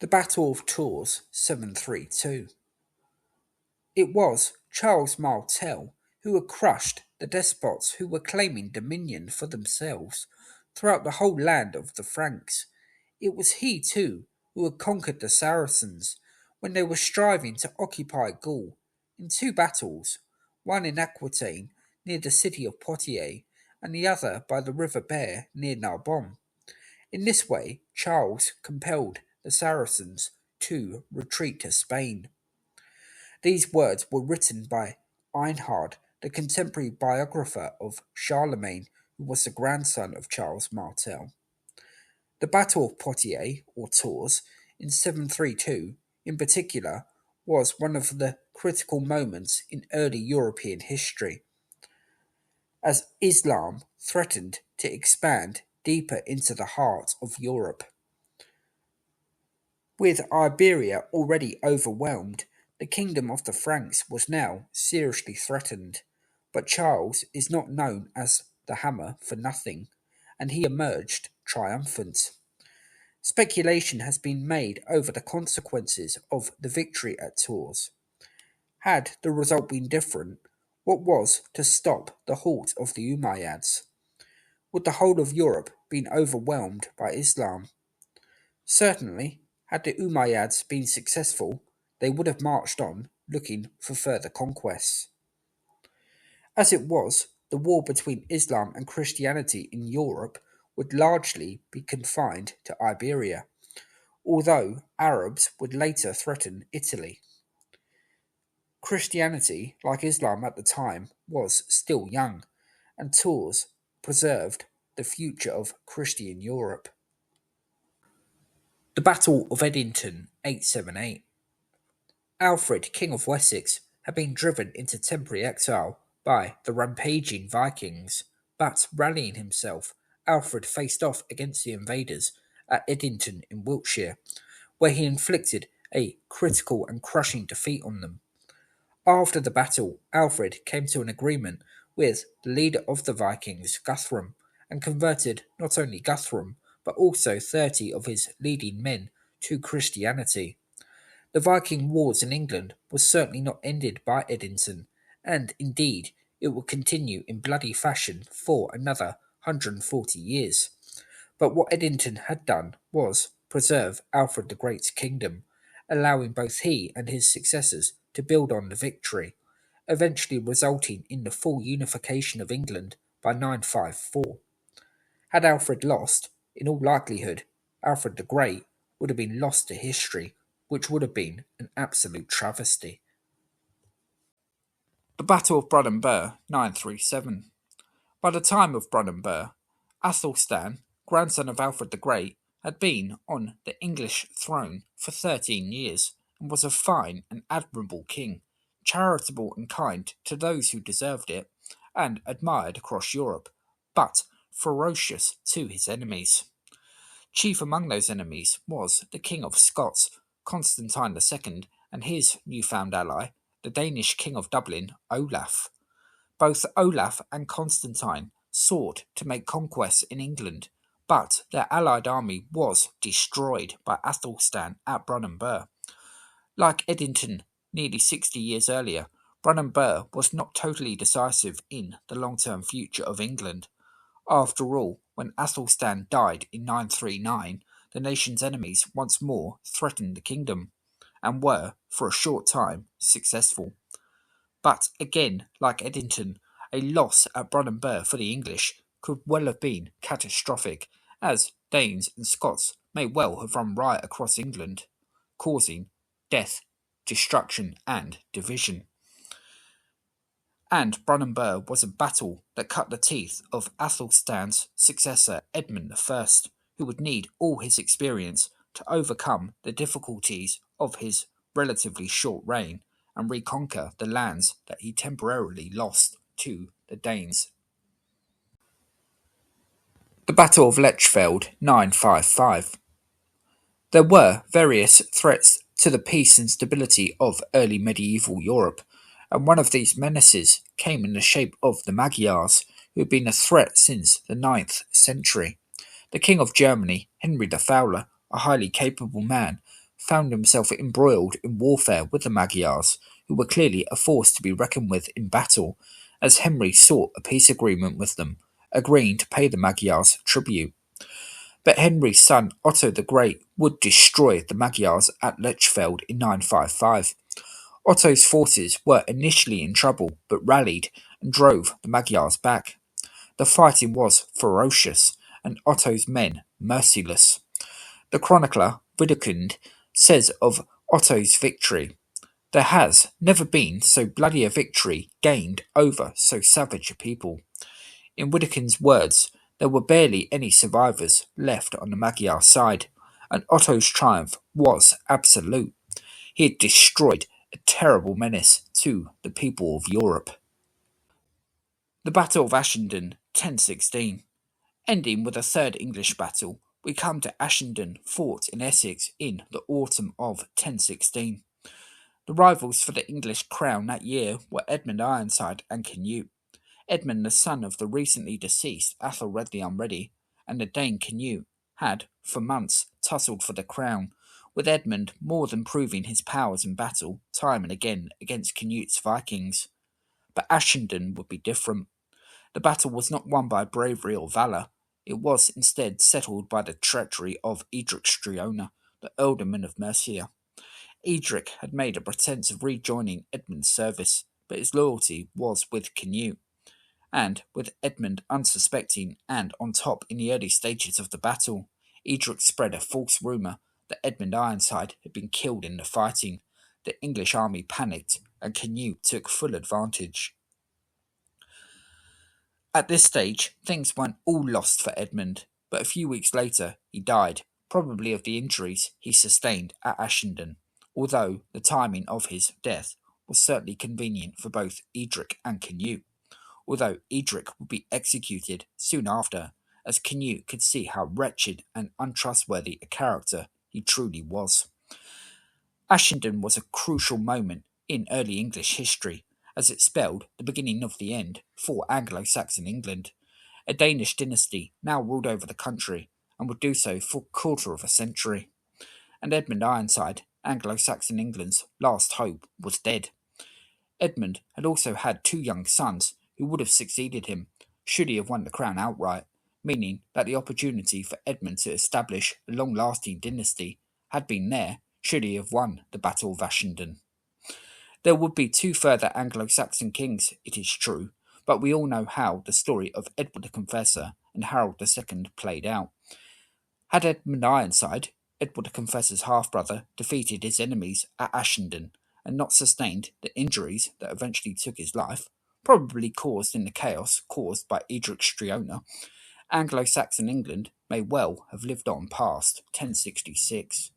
The Battle of Tours 732. It was Charles Martel who had crushed the despots who were claiming dominion for themselves throughout the whole land of the Franks. It was he, too, who had conquered the Saracens when they were striving to occupy Gaul in two battles, one in Aquitaine near the city of Poitiers, and the other by the river Bear near Narbonne. In this way, Charles compelled the Saracens to retreat to Spain. These words were written by Einhard, the contemporary biographer of Charlemagne, who was the grandson of Charles Martel. The Battle of Poitiers, or Tours, in 732, in particular, was one of the critical moments in early European history, as Islam threatened to expand deeper into the heart of Europe. With Iberia already overwhelmed, the kingdom of the Franks was now seriously threatened. But Charles is not known as the Hammer for nothing, and he emerged triumphant. Speculation has been made over the consequences of the victory at Tours. Had the result been different, what was to stop the halt of the Umayyads? Would the whole of Europe been overwhelmed by Islam? Certainly, had the Umayyads been successful, they would have marched on, looking for further conquests. As it was, the war between Islam and Christianity in Europe would largely be confined to Iberia, although Arabs would later threaten Italy. Christianity, like Islam at the time, was still young, and Tours preserved the future of Christian Europe. The Battle of Edington, 878. Alfred, King of Wessex, had been driven into temporary exile by the rampaging Vikings, but rallying himself, Alfred faced off against the invaders at Edington in Wiltshire, where he inflicted a critical and crushing defeat on them. After the battle, Alfred came to an agreement with the leader of the Vikings, Guthrum, and converted not only Guthrum, but also 30 of his leading men to Christianity. The Viking Wars in England was certainly not ended by Edington, and indeed it would continue in bloody fashion for another 140 years. But what Edington had done was preserve Alfred the Great's kingdom, allowing both he and his successors to build on the victory, eventually resulting in the full unification of England by 954. Had Alfred lost, in all likelihood, Alfred the Great would have been lost to history, which would have been an absolute travesty. The Battle of Brunanburh, 937. By the time of Brunanburh, Athelstan, grandson of Alfred the Great, had been on the English throne for 13 years and was a fine and admirable king, charitable and kind to those who deserved it, and admired across Europe, but ferocious to his enemies. Chief among those enemies was the King of Scots, Constantine II, and his newfound ally, the Danish King of Dublin, Olaf. Both Olaf and Constantine sought to make conquests in England, but their allied army was destroyed by Athelstan at Brunanburh. Like Edington nearly 60 years earlier, Brunanburh was not totally decisive in the long-term future of England. After all, when Athelstan died in 939, the nation's enemies once more threatened the kingdom, and were, for a short time, successful. But again, like Edington, a loss at Brunanburh for the English could well have been catastrophic, as Danes and Scots may well have run riot across England, causing death, destruction, and division. And Brunanburh was a battle that cut the teeth of Athelstan's successor Edmund I, who would need all his experience to overcome the difficulties of his relatively short reign and reconquer the lands that he temporarily lost to the Danes. The Battle of Lechfeld, 955. There were various threats to the peace and stability of early medieval Europe, and one of these menaces came in the shape of the Magyars, who had been a threat since the 9th century. The King of Germany, Henry the Fowler, a highly capable man, found himself embroiled in warfare with the Magyars, who were clearly a force to be reckoned with in battle, as Henry sought a peace agreement with them, agreeing to pay the Magyars tribute. But Henry's son Otto the Great would destroy the Magyars at Lechfeld in 955. Otto's forces were initially in trouble, but rallied and drove the Magyars back. The fighting was ferocious, and Otto's men merciless. The chronicler Widukind says of Otto's victory, "There has never been so bloody a victory gained over so savage a people." In Widukind's words, there were barely any survivors left on the Magyar side, and Otto's triumph was absolute. He had destroyed a terrible menace to the people of Europe. The Battle of Ashendon, 1016. Ending with a third English battle, we come to Ashendon fought in Essex in the autumn of 1016. The rivals for the English crown that year were Edmund Ironside and Canute. Edmund, the son of the recently deceased Athelred the Unready, and the Dane Canute, had, for months, tussled for the crown, with Edmund more than proving his powers in battle time and again against Canute's Vikings. But Ashendon would be different. The battle was not won by bravery or valour, it was instead settled by the treachery of Edric Striona, the ealdorman of Mercia. Edric had made a pretence of rejoining Edmund's service, but his loyalty was with Canute. And, with Edmund unsuspecting and on top in the early stages of the battle, Edric spread a false rumour that Edmund Ironside had been killed in the fighting. The English army panicked, and Canute took full advantage. At this stage, things weren't all lost for Edmund, but a few weeks later he died, probably of the injuries he sustained at Ashendon, although the timing of his death was certainly convenient for both Edric and Canute, although Edric would be executed soon after, as Canute could see how wretched and untrustworthy a character he truly was. Ashendon was a crucial moment in early English history, as it spelled the beginning of the end for Anglo-Saxon England. A Danish dynasty now ruled over the country, and would do so for a quarter of a century. And Edmund Ironside, Anglo-Saxon England's last hope, was dead. Edmund had also had two young sons who would have succeeded him, should he have won the crown outright, meaning that the opportunity for Edmund to establish a long-lasting dynasty had been there should he have won the Battle of Ashendon. There would be two further Anglo-Saxon kings, it is true, but we all know how the story of Edward the Confessor and Harold II played out. Had Edmund Ironside, Edward the Confessor's half-brother, defeated his enemies at Ashendon and not sustained the injuries that eventually took his life, probably caused in the chaos caused by Edric Striona, Anglo-Saxon England may well have lived on past 1066.